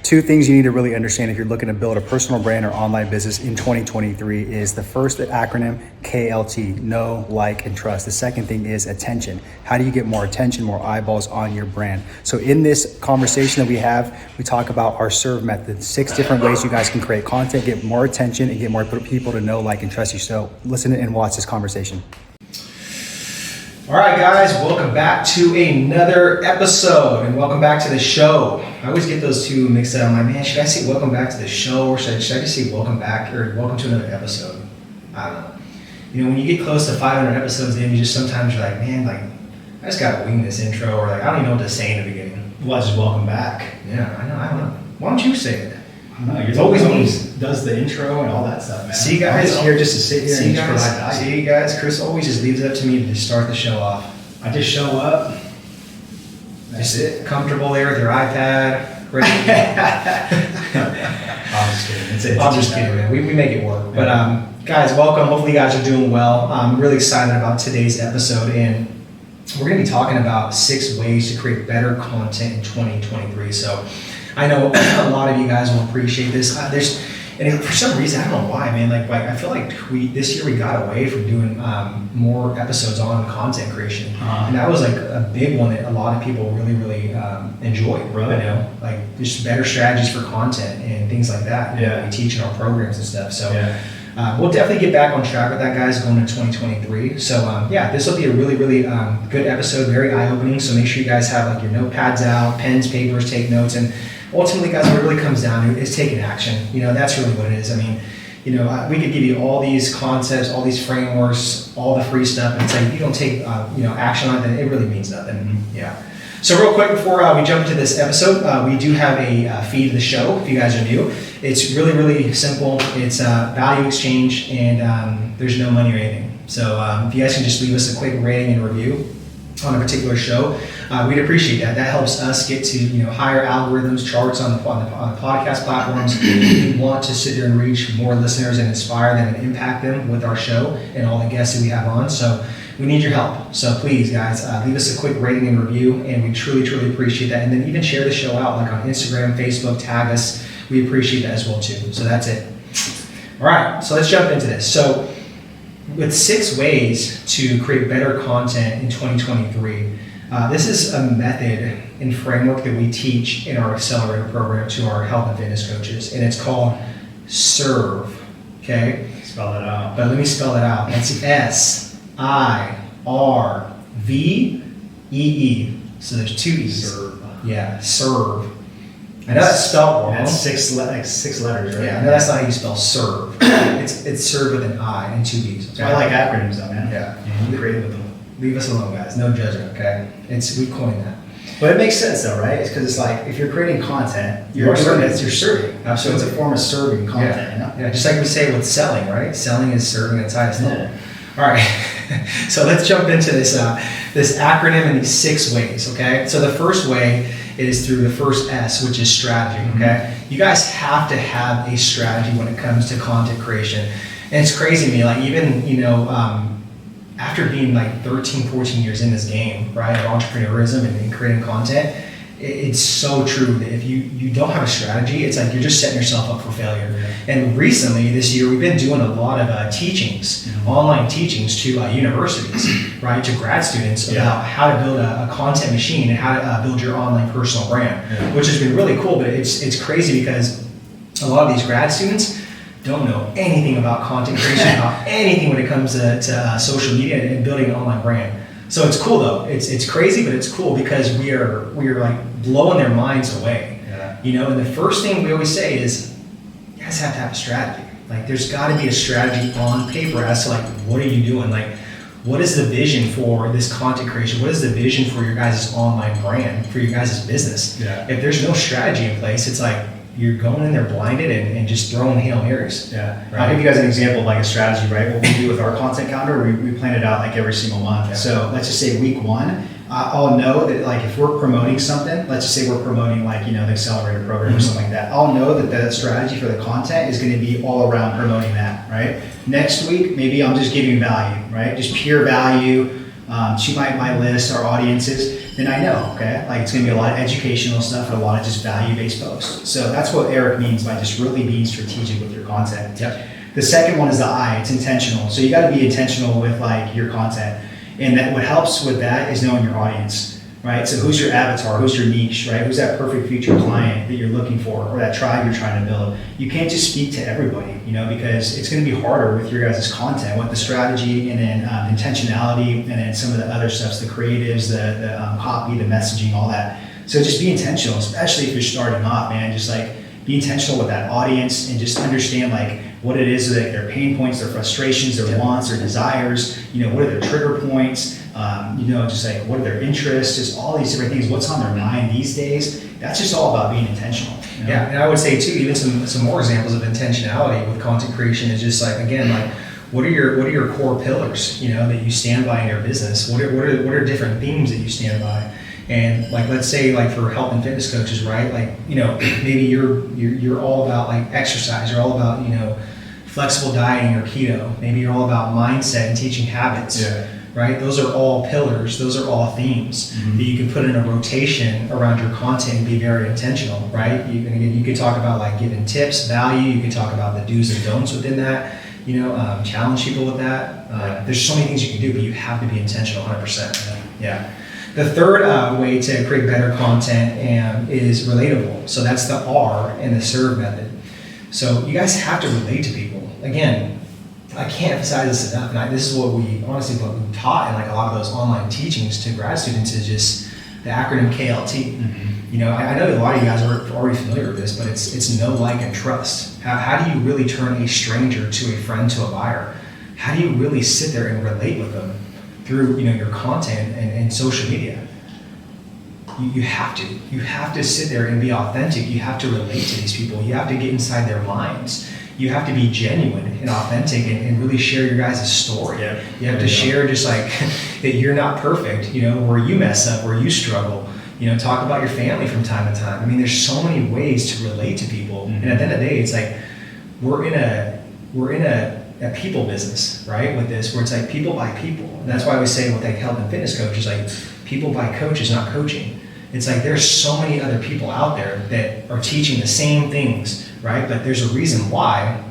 Two things you need to really understand if you're looking to build a personal brand or online business in 2023 is the first acronym, KLT, know, like, and trust. The second thing is attention. How do you get more attention, more eyeballs on your brand? So in this conversation that we have, we talk about our SERVE method, 6 different ways you guys can create content, get more attention, and get more people to know, like, and trust you. So listen and watch this conversation. All right, guys, welcome back to another episode, and welcome back to the show. I always get those two mixed up. I'm like, man, should I say welcome back to the show, or should I just say welcome back, or welcome to another episode? I don't know. You know, when you get close to 500 episodes in, you just sometimes you're like, man, like, I just gotta wing this intro, or like, I don't even know what to say in the beginning. Well, just welcome back. Yeah, I don't know. Why don't you say it? I don't know. You're always does the intro and all that stuff, man. See, guys, I'm here just to sit here and just provide value. See, guys, Chris always just leaves it up to me to just start the show off. I just show up. That's it. Comfortable there with your iPad. Ready I'm just kidding. I'm just kidding, man. We make it work. But guys, welcome. Hopefully you guys are doing well. I'm really excited about today's episode, and we're going to be talking about 6 ways to create better content in 2023. So I know a lot of you guys will appreciate this. And for some reason, I don't know why, man. Like I feel like this year we got away from doing more episodes on content creation, and that was like a big one that a lot of people really enjoy. Right. You know, like just better strategies for content and things like that. Yeah. We teach in our programs and stuff. So Yeah. we'll definitely get back on track with that, guys, going into 2023. So this will be a really good episode, very eye-opening. So make sure you guys have like your notepads out, pens, papers, take notes, and ultimately, guys, what it really comes down to is taking action. You know, that's really what it is. I mean, you know, we could give you all these concepts, all these frameworks, all the free stuff, and it's like if you don't take, action on it, then it really means nothing. Mm-hmm. Yeah. So real quick before we jump into this episode, we do have a feed of the show if you guys are new. It's really simple. It's value exchange, and there's no money or anything. So if you guys can just leave us a quick rating and review on a particular show, we'd appreciate that. That helps us get to higher algorithms, charts on the podcast platforms. We want to sit there and reach more listeners and inspire them and impact them with our show and all the guests that we have on. So we need your help. So please, guys, leave us a quick rating and review, and we truly appreciate that. And then even share the show out, like on Instagram, Facebook, tag us. We appreciate that as well too. So that's it. All right, so let's jump into this. So with 6 ways to create better content in 2023, this is a method and framework that we teach in our accelerator program to our health and fitness coaches, and it's called SERVE. Okay? Spell that out. But let me spell it out. It's SIRVEE. So there's 2 E's. Serve. Yeah, SERVE. I know that's spelled wrong. That's 6 letters, right? Yeah, no, that's not how you spell serve. It's serve with an I and 2 B's. Okay? I like acronyms though, man. Yeah. You're creative with them. Leave us alone, guys. No judgment, okay? We coined that. But it makes sense though, right? It's because it's like if you're creating content, You're serving. you're serving. Absolutely. So it's a form of serving content, you know? Yeah, just like we say with selling, right? Selling is serving at its highest level. Yeah. All right, so let's jump into this acronym in these 6 ways, okay? So the first way is through the first S, which is strategy, okay? You guys have to have a strategy when it comes to content creation. And it's crazy to me, like even, after being like 13, 14 years in this game, right, of entrepreneurism and creating content, it's so true that if you don't have a strategy, it's like you're just setting yourself up for failure. Yeah. And recently, this year, we've been doing a lot of teachings, online teachings to universities, right, to grad students about how to build a content machine and how to build your online personal brand, which has been really cool. But it's crazy because a lot of these grad students don't know anything about content creation, about anything when it comes to social media and building an online brand. So it's cool though. It's crazy, but it's cool because we are like blowing their minds away. Yeah. And the first thing we always say is, you guys have to have a strategy. Like there's got to be a strategy on paper as to like what are you doing? Like what is the vision for this content creation? What is the vision for your guys' online brand, for your guys' business? Yeah. If there's no strategy in place, it's like you're going in there blinded and just throwing Hail Marys. Yeah. Right. I'll give you guys an example of like a strategy, right? What we do with our content calendar, we plan it out like every single month. Yeah. So let's just say week 1, I'll know that like if we're promoting something, let's just say we're promoting like, the accelerator program or something like that. I'll know that that strategy for the content is going to be all around promoting that, right? Next week, maybe I'm just giving value, right? Just pure value to my list, our audiences. then I know, okay? Like it's gonna be a lot of educational stuff and a lot of just value-based posts. So that's what Eric means by just really being strategic with your content. Yep. The second one is the I, it's intentional. So you gotta be intentional with like your content. And that what helps with that is knowing your audience, right? So who's your avatar, who's your niche, right? Who's that perfect future client that you're looking for or that tribe you're trying to build? You can't just speak to everybody, you know, because it's gonna be harder with your guys' content, with the strategy and then intentionality and then some of the other stuff, the creatives, the copy, the messaging, all that. So just be intentional, especially if you're starting off, man. Just like be intentional with that audience and just understand like what it is, that their pain points, their frustrations, their wants, their desires, you know, what are their trigger points, you know, just like what are their interests, just all these different things, what's on their mind these days. That's just all about being intentional. You know? Yeah, and I would say too, even some more examples of intentionality with content creation is just like, again, like what are your core pillars, you know, that you stand by in your business? What are different themes that you stand by? And like, let's say like for health and fitness coaches, right? Like, you know, maybe you're all about like exercise, you're all about, you know, flexible dieting or keto. Maybe you're all about mindset and teaching habits, right? Those are all pillars. Those are all themes that you can put in a rotation around your content and be very intentional, right? You could talk about like giving tips, value. You can talk about the do's and don'ts within that, you know, challenge people with that. There's so many things you can do, but you have to be intentional 100%. Yeah. The third way to create better content is relatable. So that's the R in the serve method. So you guys have to relate to people. Again, I can't emphasize this enough. And this is what we taught in like a lot of those online teachings to grad students is just the acronym KLT. You know, I know that a lot of you guys are already familiar with this, but it's know, like, and trust. How do you really turn a stranger to a friend to a buyer? How do you really sit there and relate with them through, you know, your content and social media? You have to sit there and be authentic. You have to relate to these people. You have to get inside their minds. You have to be genuine and authentic and really share your guys' story. Yeah. You have to share just like that you're not perfect, you know, where you mess up, where you struggle. You know, talk about your family from time to time. I mean, there's so many ways to relate to people. And at the end of the day, it's like we're in a people business, right? With this, where it's like people by people. And that's why we say with like health and fitness coaches, like people by coaches, not coaching. It's like there's so many other people out there that are teaching the same things, right? But there's a reason why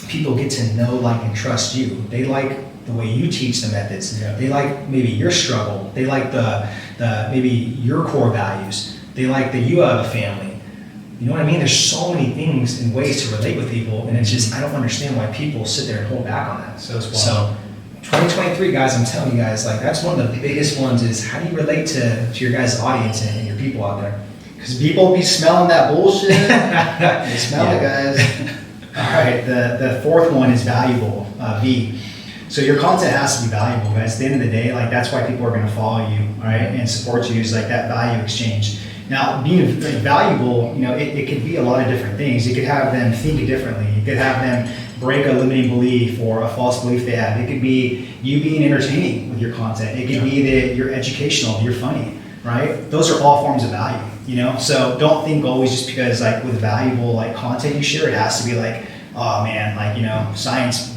people get to know, like, and trust you. They like the way you teach the methods. Yeah. They like maybe your struggle. They like the maybe your core values. They like that you have a family. You know what I mean? There's so many things and ways to relate with people, and it's just I don't understand why people sit there and hold back on that. So 2023, guys, I'm telling you guys, like that's one of the biggest ones is how do you relate to your guys' audience and your people out there? Because people be smelling that bullshit. They smell it, guys. All right, the fourth one is valuable, V. So your content has to be valuable, guys. At the end of the day, like that's why people are going to follow you, right, and support you. Is like that value exchange. Now, being valuable, you know, it could be a lot of different things. You could have them think differently. You could have them break a limiting belief or a false belief they have. It could be you being entertaining with your content. It could be that you're educational, you're funny, right? Those are all forms of value, you know? So don't think always just because like with valuable like content you share, it has to be like, oh man, like, you know, science,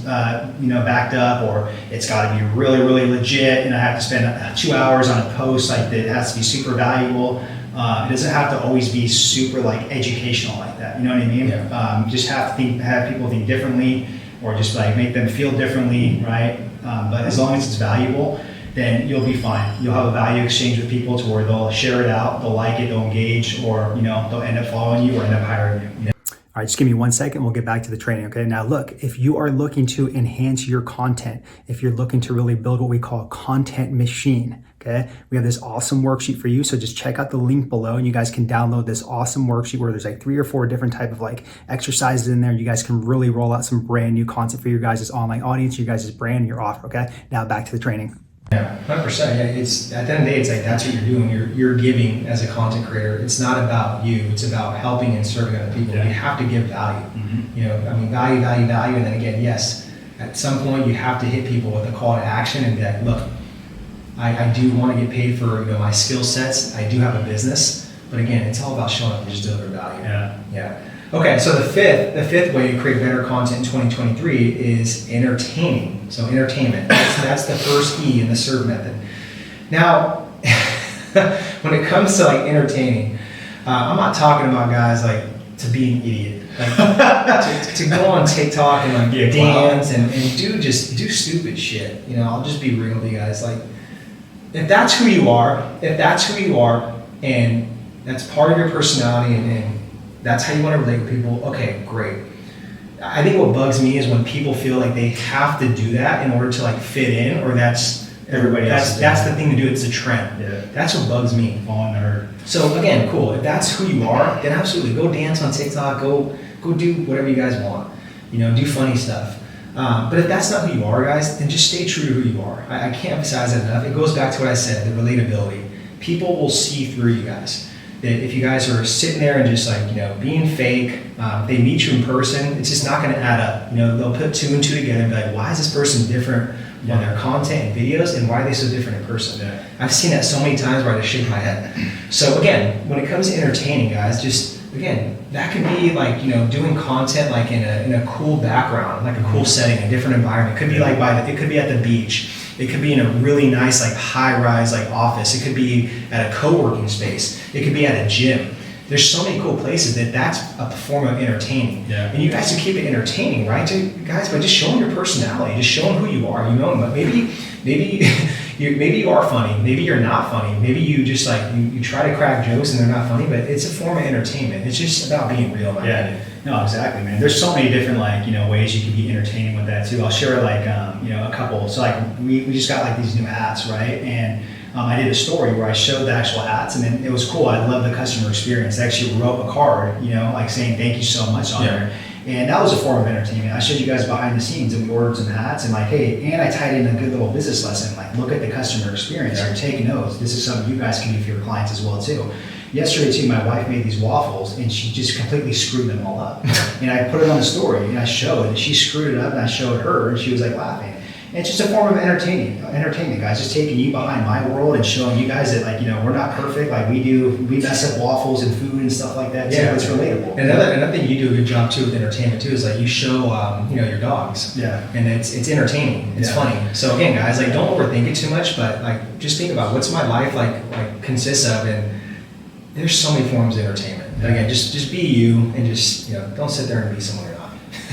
you know, backed up, or it's got to be really, really legit and I have to spend 2 hours on a post like that. It has to be super valuable. It doesn't have to always be super like educational like that. You know what I mean? Yeah. Just have people think differently, or just like make them feel differently, right? But as long as it's valuable, then you'll be fine. You'll have a value exchange with people to where they'll share it out, they'll like it, they'll engage, or you know they'll end up following you or end up hiring you. You know? All right, just give me 1 second. We'll get back to the training, okay? Now look, if you are looking to enhance your content, if you're looking to really build what we call a content machine, okay? We have this awesome worksheet for you. So just check out the link below and you guys can download this awesome worksheet where there's like 3 or 4 different type of like exercises in there. You guys can really roll out some brand new content for your guys' online audience, your guys' brand, and your offer, okay? Now back to the training. Yeah, 100%. Yeah, it's at the end of the day, it's like that's what you're doing. You're giving as a content creator. It's not about you. It's about helping and serving other people. Yeah. You have to give value. Mm-hmm. You know, I mean, value, and then again, yes, at some point you have to hit people with a call to action and be like, look, I do want to get paid for my skill sets. I do have a business, but again, it's all about showing up and just deliver value. Yeah. Okay, so the fifth way to create better content in 2023 is entertaining. So entertainment. That's the first E in the serve method. Now, when it comes to like entertaining, I'm not talking about guys like to be an idiot, like to go on TikTok and like dance and do stupid shit. You know, I'll just be real with you guys. Like, if that's who you are, and that's part of your personality, and that's how you want to relate with people, okay, great. I think what bugs me is when people feel like they have to do that in order to like fit in, or that's everybody else. That's the thing to do. It's a trend. Yeah. That's what bugs me. Following the herd. So again, cool. If that's who you are, then absolutely go dance on TikTok. Go do whatever you guys want. You know, do funny stuff. But if that's not who you are, guys, then just stay true to who you are. I can't emphasize that enough. It goes back to what I said, the relatability. People will see through you guys. That if you guys are sitting there and just like, you know, being fake, they meet you in person, it's just not going to add up. You know, they'll put 2 and 2 together and be like, why is this person different on their content and videos, and why are they so different in person? Yeah. I've seen that so many times where I just shake my head. So again, when it comes to entertaining, guys, just again, that can be like, you know, doing content like in a cool background, like a cool setting, a different environment. It could be like it could be at the beach. It could be in a really nice like high-rise like office. It could be at a co-working space. It could be at a gym. There's so many cool places that's a form of entertaining. Yeah. And you guys should keep it entertaining, right? Guys, by just showing your personality, just showing who you are. You know, but maybe you are funny. Maybe you're not funny. Maybe you just like you try to crack jokes and they're not funny, but it's a form of entertainment. It's just about being real. Yeah. No, exactly, man. There's so many different like, you know, ways you can be entertaining with that too. I'll share like you know, a couple. So like we just got like these new hats, right? And I did a story where I showed the actual hats, and then it was cool. I love the customer experience. I actually wrote a card, you know, like saying thank you so much on there. And that was a form of entertainment. I showed you guys behind the scenes, and we ordered some hats, and like, hey, and I tied in a good little business lesson. Like, look at the customer experience. You're taking notes. This is something you guys can do for your clients as well too. Yesterday too, my wife made these waffles, and she just completely screwed them all up. And I put it on the story, and I showed it. She screwed it up, and I showed her, and she was like laughing. And it's just a form of entertainment, guys. Just taking you behind my world and showing you guys that, like, you know, we're not perfect. Like we mess up waffles and food and stuff like that too. Yeah, it's relatable. And another thing you do a good job too with entertainment too is like you show, you know, your dogs. Yeah. And it's entertaining. It's funny. So again, guys, like don't overthink it too much, but like just think about what's my life like consists of, and there's so many forms of entertainment. But again, just be you, and just, you know, don't sit there and be someone you're not.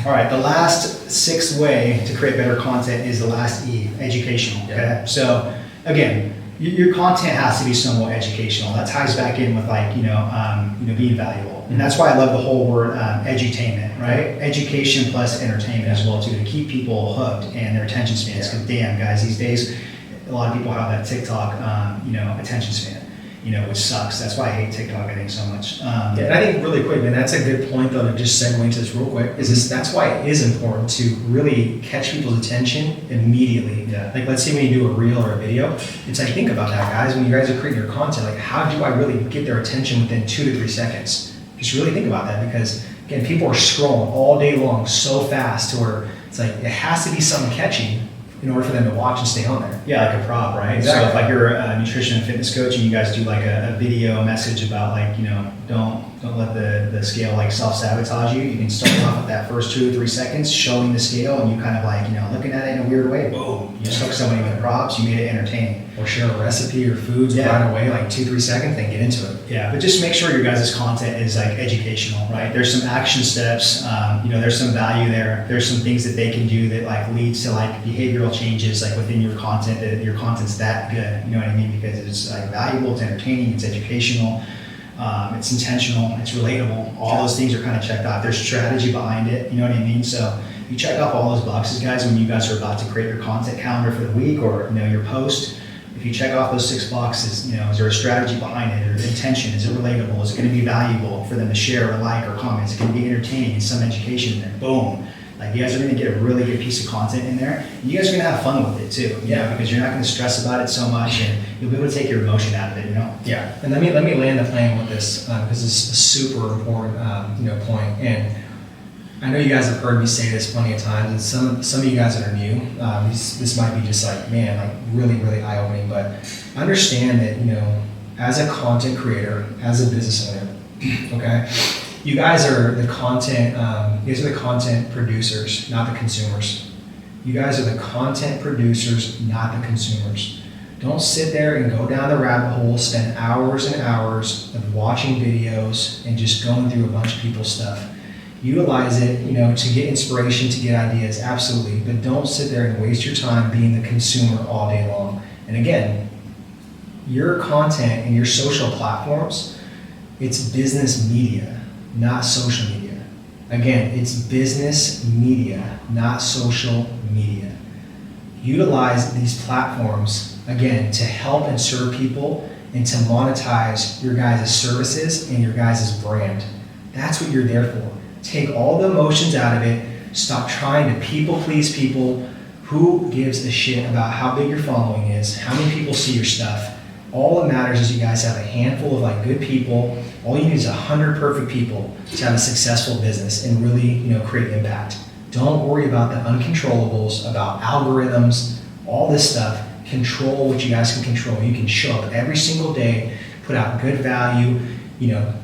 All right, the last 6th way to create better content is the last E, educational. Okay, yeah. So again, your content has to be somewhat educational. That ties back in with like, you know, being valuable, and that's why I love the whole word edutainment, right? Education plus entertainment as well too, to keep people hooked and their attention spans. Because damn, guys, these days a lot of people have that TikTok, you know, attention span. You know, which sucks. That's why I hate TikTok, I think, so much. Yeah, and I think really quick, man, that's a good point though, to just segue into this real quick, that's why it is important to really catch people's attention immediately. Yeah. Like let's say when you do a reel or a video, it's like, think about that, guys. When you guys are creating your content, like how do I really get their attention within 2 to 3 seconds? Just really think about that, because again, people are scrolling all day long so fast to where it's like, it has to be something catchy in order for them to watch and stay on there. Yeah, like a prop, right? Exactly. So if like you're a nutrition and fitness coach and you guys do like a video message about like, you know, don't let the scale like self-sabotage you. You can start off with that first 2 or 3 seconds showing the scale, and you kind of like, you know, looking at it in a weird way. Boom, you just hook somebody with props, you made it entertaining. Or share a recipe or foods right away, like 2-3 seconds, then get into it. Yeah, but just make sure your guys' content is like educational, right? There's some action steps, you know, there's some value there. There's some things that they can do that like leads to like behavioral changes like within your content, that your content's that good, you know what I mean? Because it's like valuable, it's entertaining, it's educational, it's intentional, it's relatable. All those things are kind of checked off. There's strategy behind it, you know what I mean? So you check off all those boxes, guys, when you guys are about to create your content calendar for the week, or, you know, your post. If you check off those 6 boxes, you know, is there a strategy behind it, or the intention? Is it relatable? Is it going to be valuable for them to share or like or comment? Is it going to be entertaining and some education in there? Boom. Like you guys are going to get a really good piece of content in there. And you guys are going to have fun with it too, you know, because you're not going to stress about it so much, and you'll be able to take your emotion out of it, you know? Yeah, and let me land the plane with this, because it's a super important, you know, point. And I know you guys have heard me say this plenty of times, and some of you guys that are new, this might be just like, man, like really, really eye-opening, but understand that, you know, as a content creator, as a business owner, okay, you guys are the content producers, not the consumers. You guys are the content producers, not the consumers. Don't sit there and go down the rabbit hole, spend hours and hours of watching videos and just going through a bunch of people's stuff. Utilize it, to get inspiration, to get ideas, absolutely. But don't sit there and waste your time being the consumer all day long. And again, your content and your social platforms, it's business media, not social media. Again, it's business media, not social media. Utilize these platforms, again, to help and serve people and to monetize your guys' services and your guys' brand. That's what you're there for. Take all the emotions out of it. Stop trying to people please people. Who gives a shit about how big your following is, how many people see your stuff? All that matters is you guys have a handful of good people. All you need is 100 perfect people to have a successful business and really, create impact. Don't worry about the uncontrollables, about algorithms, all this stuff. Control what you guys can control. You can show up every single day, put out good value,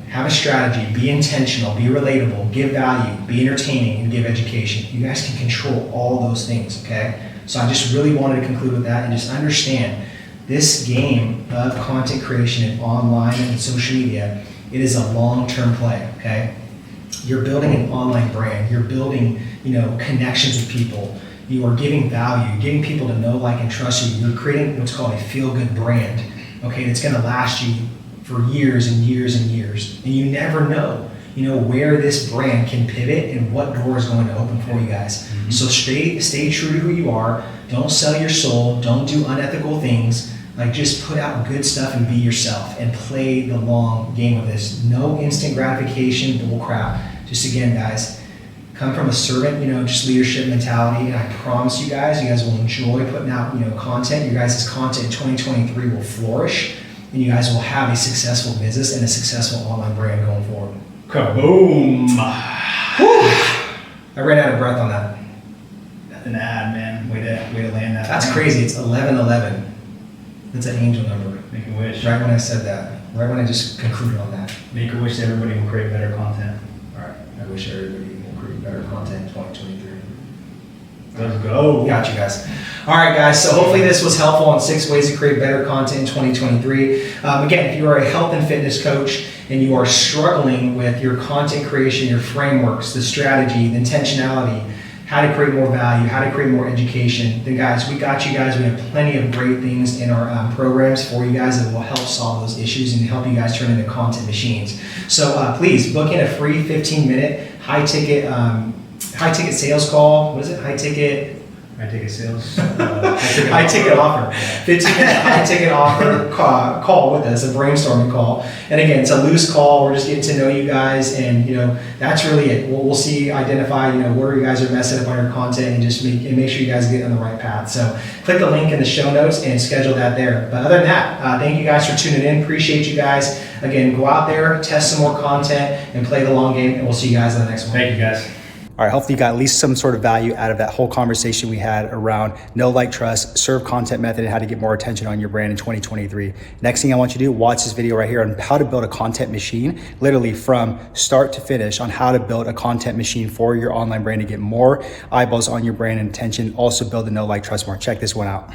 have a strategy, be intentional, be relatable, give value, be entertaining, and give education. You guys can control all those things, okay? So I just really wanted to conclude with that and just understand this game of content creation and online and social media, it is a long-term play, okay? You're building an online brand. You're building, connections with people. You are giving value, getting people to know, like, and trust you. You're creating what's called a feel-good brand, okay? That's gonna last you for years and years and years. And you never know, where this brand can pivot and what door is going to open for you guys. Mm-hmm. So stay true to who you are. Don't sell your soul. Don't do unethical things. Just put out good stuff and be yourself and play the long game of this. No instant gratification bull crap. Just again, guys, come from a servant, just leadership mentality. And I promise you guys will enjoy putting out, content. Your guys' content in 2023 will flourish. And you guys will have a successful business and a successful online brand going forward. Kaboom! I ran out of breath on that. Nothing to add, man. Way to land that. That's crazy. It's 11:11. That's an angel number. Make a wish. Right when I said that. Right when I just concluded on that. Make a wish that everybody will create better content. All right. I wish everybody will create better content in 2023. Let's go. Got you guys. All right, guys. So hopefully this was helpful on 6 ways to create better content in 2023. Again, if you are a health and fitness coach and you are struggling with your content creation, your frameworks, the strategy, the intentionality, how to create more value, how to create more education, then guys, we got you guys. We have plenty of great things in our programs for you guys that will help solve those issues and help you guys turn into content machines. So please book in a free 15-minute high ticket sales call. What is it? High ticket sales. High ticket offer. 15-minute high ticket offer call with us, a brainstorming call. And again, it's a loose call. We're just getting to know you guys, and that's really it. We'll identify where you guys are messing up on your content, and just make sure you guys get on the right path. So click the link in the show notes and schedule that there. But other than that, thank you guys for tuning in. Appreciate you guys. Again, go out there, test some more content, and play the long game. And we'll see you guys in the next one. Thank you, guys. All right, hopefully you got at least some sort of value out of that whole conversation we had around know, like, trust, serve content method, and how to get more attention on your brand in 2023. Next thing I want you to do, watch this video right here on how to build a content machine, literally from start to finish on how to build a content machine for your online brand to get more eyeballs on your brand and attention. Also build the know, like, trust more. Check this one out.